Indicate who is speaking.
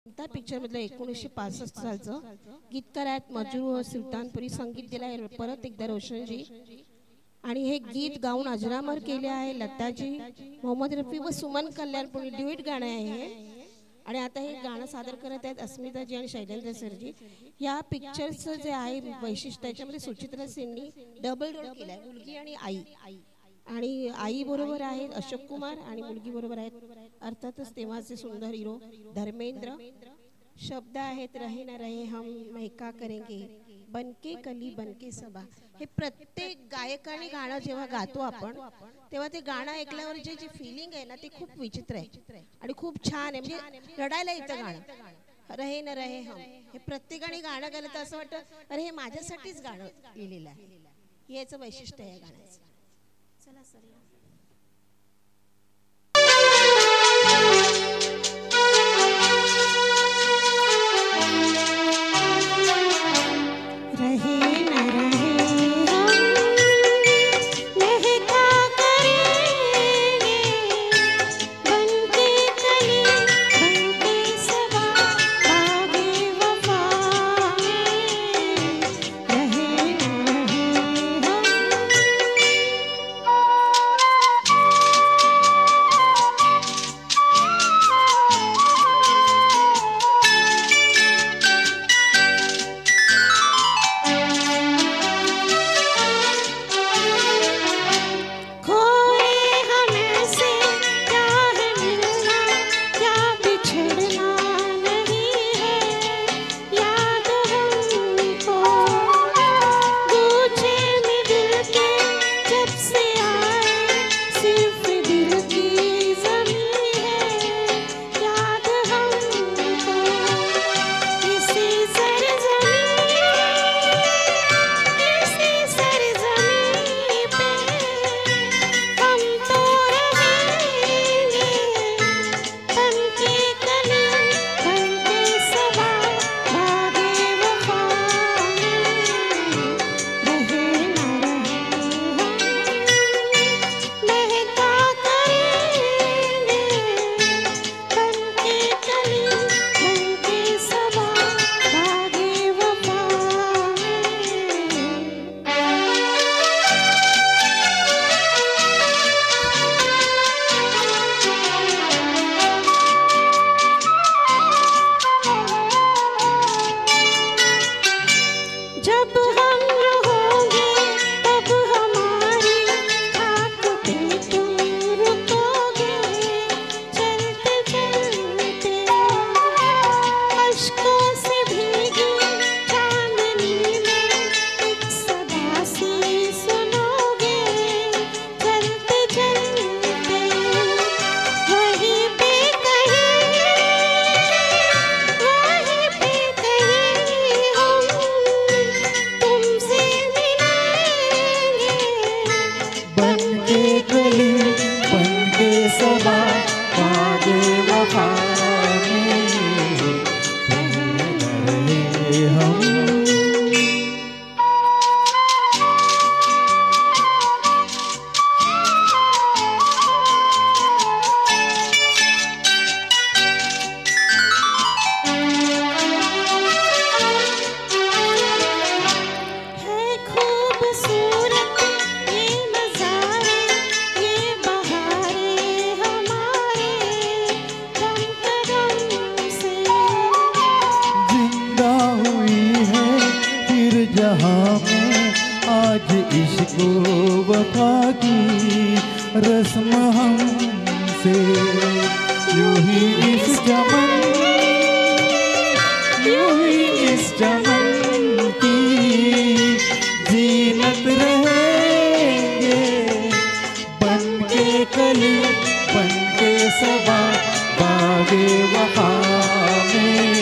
Speaker 1: त्या पिक्चर मधलं 1965 सालचं गीतकार आहेत मजरू सुलतानपुरी, संगीत दिलं आहे परत एकदा रोशनजी आणि हे गीत गाऊन अजरामर केले आहे लताजी, मोहम्मद रफी व सुमन कल्याणपुरी ड्युएट गाणं आहे हे. आणि आता हे गाणं सादर करत आहेत अस्मिताजी आणि शैलेंद्र सरजी. या पिक्चरचं जे आहे वैशिष्ट्य त्याच्यामध्ये सुचित्रा सेननी डबल रोल केलाय, मुलगी आणि आई. आणि आई बरोबर आहेत अशोक कुमार आणि मुलगी बरोबर आहेत अर्थातच तेव्हाचे सुंदर हिरो धर्मेंद्र. शब्द आहेत रहे न रहे हम मैं क्या करेंगे, बनके कली बनके सबा. हे प्रत्येक गायकाने गाणं जेव्हा गातो आपण तेव्हा ते गाणं ऐकल्यावर जे जी फिलिंग आहे ना ती खूप विचित्र आहे आणि खूप छान आहे. म्हणजे रडायला येतं गाणं. रहे न रहे हम हे प्रत्येकाने गाणं गायलं तर असं वाटतं अरे हे माझ्यासाठीच गाणं लिहिलेलं आहे. याचं वैशिष्ट्य आहे गाण्याचं. चला सर
Speaker 2: वफा की रस्म हमसे यूं ही इस चमन की जीनत रहेंगे बनके कली बनके सबा बागे वफा में.